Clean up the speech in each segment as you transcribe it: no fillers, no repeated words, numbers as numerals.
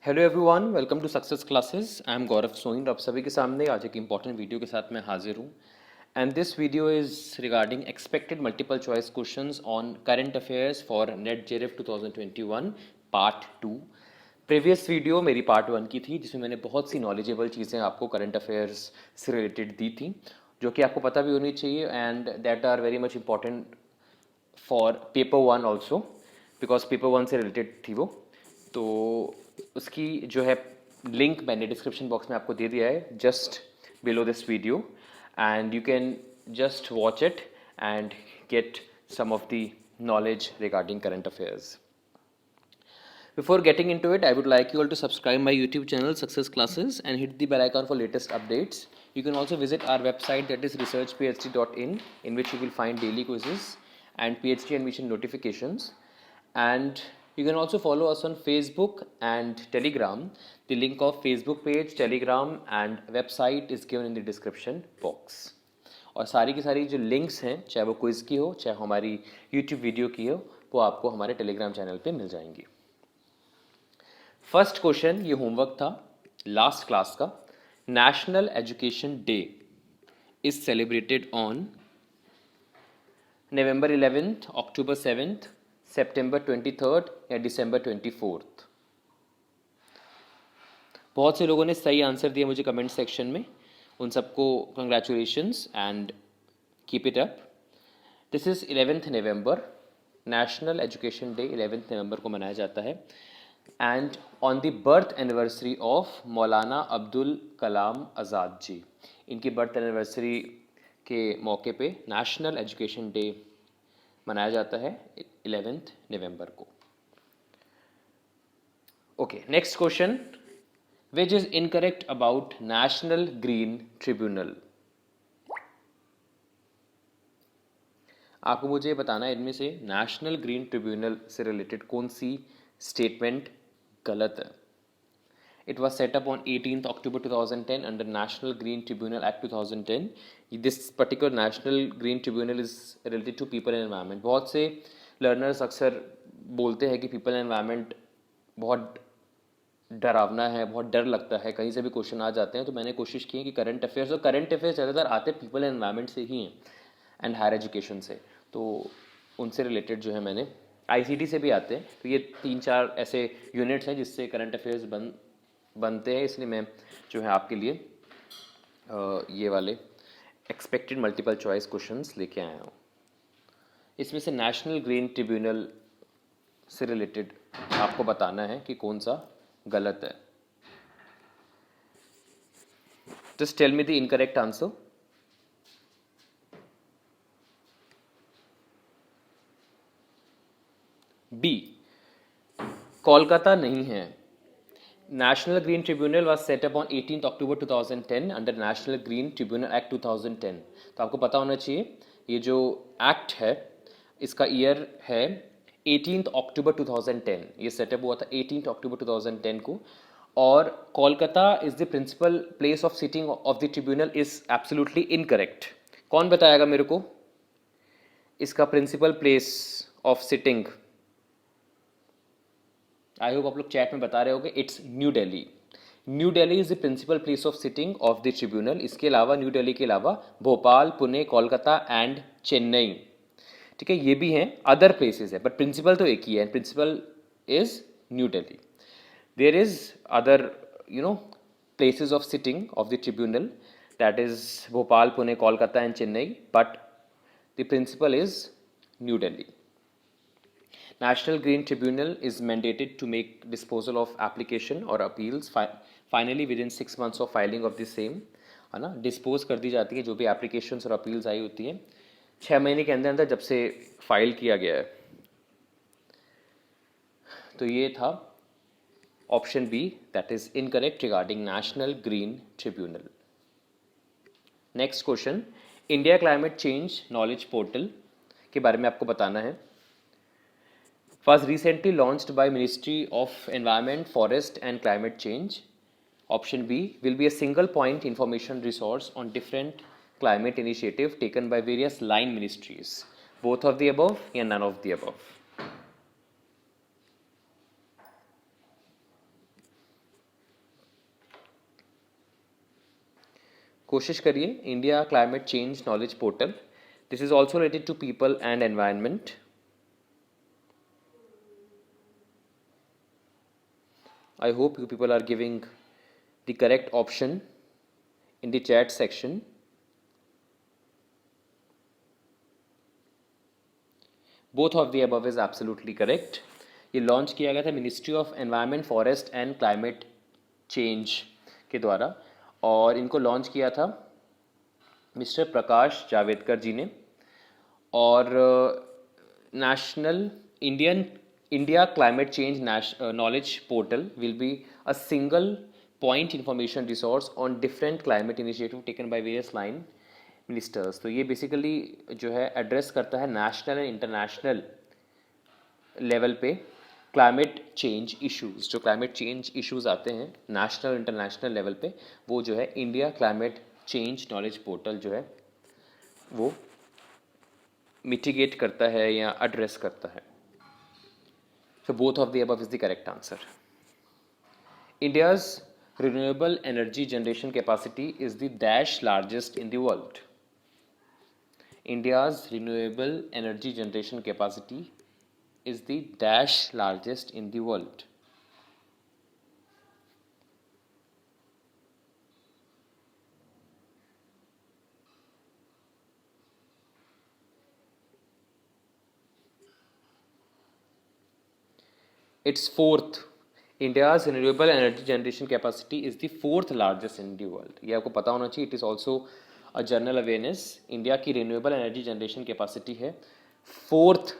Hello everyone, welcome to success classes. I am Gaurav Soin. आप सभी के सामने आज एक इंपॉर्टेंट वीडियो के साथ मैं हाजिर हूँ। And this video is regarding expected multiple choice questions on current affairs for net JRF 2021 part 2। Previous video मेरी पार्ट 1 की थी, जिसमें मैंने बहुत सी नॉलेजेबल चीज़ें आपको करंट अफेयर्स से रिलेटेड दी थी, जो कि आपको पता भी होनी चाहिए and that are very much important for paper 1 also, because paper 1 से रिलेटेड थी वो। तो उसकी जो है लिंक मैंने डिस्क्रिप्शन बॉक्स में आपको दे दिया है, just below this video, and you can just watch it and get some of the knowledge regarding current affairs. Before getting into it, I would like you all to subscribe my YouTube channel Success Classes and hit the bell icon for latest updates. You can also visit our website, that is researchphd.in, in which you will find daily quizzes and PhD admission notifications. And you can also follow us on Facebook and Telegram. The link of Facebook page, Telegram and website is given in the description box. और सारी की सारी जो links हैं, चाहे वो quiz की हो चाहे हमारी यूट्यूब वीडियो की हो, वो आपको हमारे टेलीग्राम चैनल पे मिल जाएंगी। फर्स्ट क्वेश्चन, ये होमवर्क था लास्ट क्लास का। National education day is celebrated on November 11th, October 7th, September 23rd या दिसंबर 24th। बहुत से लोगों ने सही आंसर दिया मुझे कमेंट सेक्शन में, उन सबको congratulations and keep it up. This is 11th November, national education day 11th नवंबर को मनाया जाता है। And on the birth anniversary of मौलाना अब्दुल कलाम आज़ाद जी, इनकी बर्थ एनिवर्सरी के मौके पे नेशनल एजुकेशन डे मनाया जाता है 11th नवंबर को। Okay, next question, which is incorrect about national green tribunal. आपको मुझे बताना है इनमें से नेशनल ग्रीन ट्रिब्यूनल से रिलेटेड कौन सी स्टेटमेंट गलत है। It was set up on 18th October 2010 under national green tribunal act 2010। This particular national green tribunal is related to people and environment. बहुत से लर्नर्स अक्सर बोलते हैं कि पीपल एंड एनवायरनमेंट बहुत डरावना है, बहुत डर लगता है, कहीं से भी क्वेश्चन आ जाते हैं। तो मैंने कोशिश की है कि करंट अफेयर्स, और करंट अफेयर्स ज़्यादातर आते पीपल एंड एनवायरनमेंट से ही हैं एंड हायर एजुकेशन से, तो उनसे रिलेटेड जो है मैंने आईसीटी से भी आते हैं। तो ये 3-4 ऐसे यूनिट्स हैं जिससे करंट अफेयर्स बनते हैं, इसलिए मैं जो है आपके लिए ये वाले एक्सपेक्टेड मल्टीपल चॉइस क्वेश्चंस लेके आया हूँ। इसमें से नेशनल ग्रीन ट्रिब्यूनल से रिलेटेड आपको बताना है कि कौन सा गलत है। Just tell me the incorrect answer. B, Kolkata नहीं है। National green tribunal was set up on 18th October 2010 under national green tribunal act 2010। तो आपको पता होना चाहिए ये जो एक्ट है इसका ईयर है 18th October 2010। ये सेटअप हुआ था 18th October 2010 को। और Kolkata is the principal place of sitting of the tribunal is absolutely incorrect. कौन बताएगा मेरे को इसका principal place of sitting? I hope आप लोग चैट में बता रहे होगे, it's new Delhi. New Delhi is the principal place of sitting of the tribunal. इसके अलावा न्यू दिल्ली के अलावा भोपाल, पुणे, कोलकाता एंड चेन्नई, ठीक है, ये भी हैं, अदर प्लेसेस है, बट प्रिंसिपल तो एक ही है, principal is new Delhi. There is other places of sitting of the tribunal, that is Bhopal, Pune, Kolkata and Chennai, but the principal is new Delhi. National Green Tribunal is mandated to make disposal of application or appeals finally within 6 months of filing of the same, है ना। Dispose कर दी जाती है जो भी applications और appeals आई होती हैं 6 महीने के अंदर अंदर जब से फाइल किया गया है। तो ये था option B, that is incorrect regarding national green tribunal. Next question, India climate change knowledge portal के बारे में आपको बताना है। Was recently launched by Ministry of Environment, Forest and Climate Change. Option B will be a single point information resource on different climate initiative taken by various line ministries. Both of the above या none of the above? कोशिश करिए. India climate change knowledge portal. This is also related to people and environment. I hope you people are giving the correct option in the chat section. Both of the above is absolutely correct. ये launch किया गया था ministry of environment forest and climate change के द्वारा, और इनको launch किया था मिस्टर प्रकाश जावड़ेकर जी ने. और national Indian India climate change knowledge portal will be a single point information resource on different climate initiative taken by various line ministers. तो ये बेसिकली जो है एड्रेस करता है नेशनल एंड इंटरनेशनल लेवल पे क्लाइमेट चेंज इश्यूज. जो climate change issues आते हैं नेशनल इंटरनेशनल लेवल पे, वो जो है India climate change knowledge portal जो है वो मिटिगेट करता है या एड्रेस करता है. So both of the above is the correct answer. India's renewable energy generation capacity is the dash largest in the world. India's renewable energy generation capacity is the dash largest in the world. It's fourth. India's renewable energy generation capacity is the fourth largest in the world. ये आपको पता होना चाहिए. It is also a general awareness. India की renewable energy generation capacity है fourth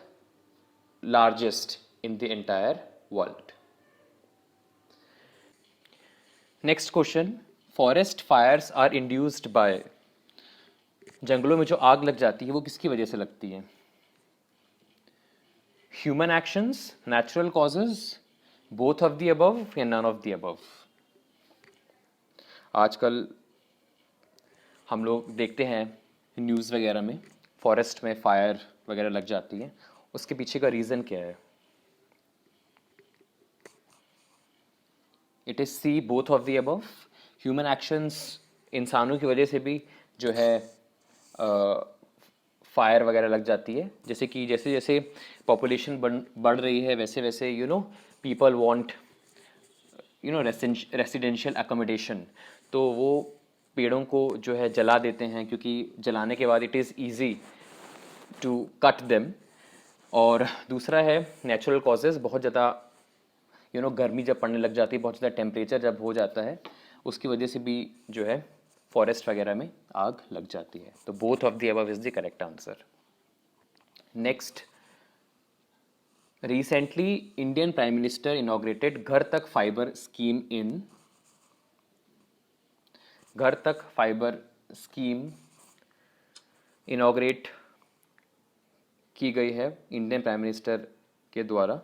largest in the entire world. Next question. Forest fires are induced by. जंगलों में जो आग लग जाती है वो किसकी वजह से लगती है? Human actions, natural causes, both of the above या none of the above. आजकल हम लोग देखते हैं न्यूज़ वगैरह में फॉरेस्ट में फायर वगैरह लग जाती है. उसके पीछे का रीज़न क्या है? It is C both of the above. Human actions, इंसानों की वजह से भी जो है फायर वगैरह लग जाती है. जैसे कि जैसे जैसे पॉपुलेशन बढ़ रही है वैसे वैसे पीपल वांट रेसिडेंशियल अकोमोडेशन. तो वो पेड़ों को जो है जला देते हैं, क्योंकि जलाने के बाद it is easy to cut them. और दूसरा है नेचुरल कॉजेज़. बहुत ज़्यादा गर्मी जब पड़ने लग जाती है, बहुत ज़्यादा टेम्परेचर जब हो जाता है, उसकी वजह से भी जो है फॉरेस्ट वगैरह में आग लग जाती है. तो both of the above is the correct answer. Next. Recently Indian prime minister inaugurated घर तक फाइबर स्कीम इन. घर तक फाइबर स्कीम इनॉग्रेट की गई है इंडियन प्राइम मिनिस्टर के द्वारा.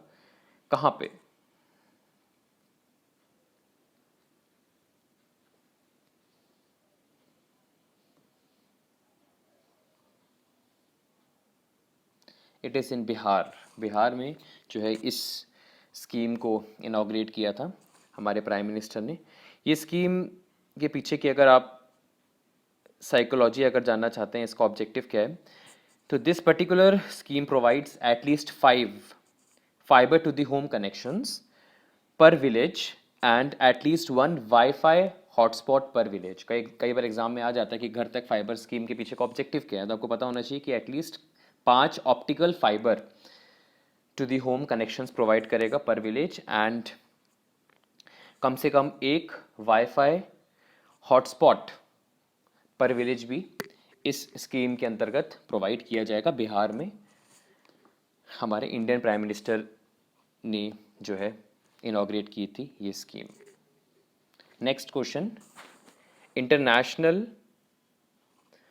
कहाँ पे? It is in Bihar. Bihar में जो है इस स्कीम को इनॉग्रेट किया था हमारे प्राइम मिनिस्टर ने. ये स्कीम के पीछे की अगर आप साइकोलॉजी अगर जानना चाहते हैं, इसका ऑब्जेक्टिव क्या है, तो this particular scheme provides at least 5 fibre to the home connections पर village and at least 1 WiFi hotspot पर विलेज. कई बार एग्जाम में आ जाता है कि घर तक फाइबर स्कीम के पीछे का ऑब्जेक्टिव क्या है. तो आपको पता होना चाहिए कि at least 5 optical fibre to the home connections provide करेगा पर विलेज, एंड कम से कम एक वाईफाई हॉटस्पॉट पर विलेज भी इस स्कीम के अंतर्गत प्रोवाइड किया जाएगा. बिहार में हमारे इंडियन प्राइम मिनिस्टर ने जो है इनॉग्रेट की थी ये scheme. Next question. International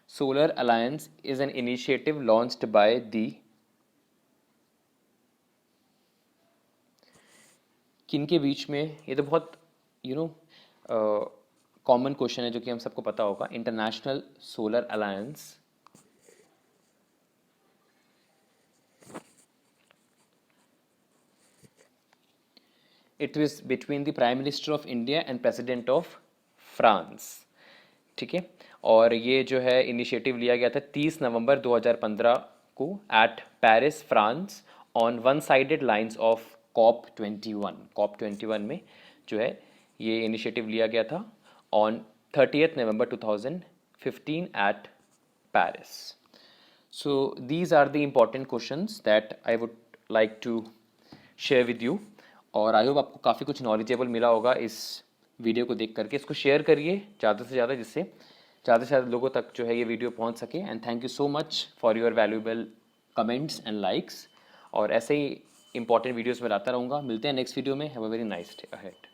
Solar Alliance is an initiative launched by the. किन के बीच में? ये तो बहुत कॉमन क्वेश्चन है जो कि हम सबको पता होगा. International solar alliance it is between the prime minister of India and president of France. ठीक है. और ये जो है इनिशिएटिव लिया गया था 30 नवंबर 2015 को eight Paris France on one sided lines of COP21 में जो है ये इनिशिएटिव लिया गया था on 30th November 2015 eight Paris. So these are the important questions that I would like to share with you. और आई होप आपको काफ़ी कुछ नॉलेजेबल मिला होगा इस वीडियो को देख करके. इसको शेयर करिए ज़्यादा से ज़्यादा, जिससे ज़्यादा से ज़्यादा लोगों तक जो है ये वीडियो पहुंच सके. And thank you so much for your valuable comments and likes. और ऐसे ही इंपॉर्टेंट वीडियोस में लाता रहूँगा. मिलते हैं नेक्स्ट वीडियो में. Have a very nice day ahead.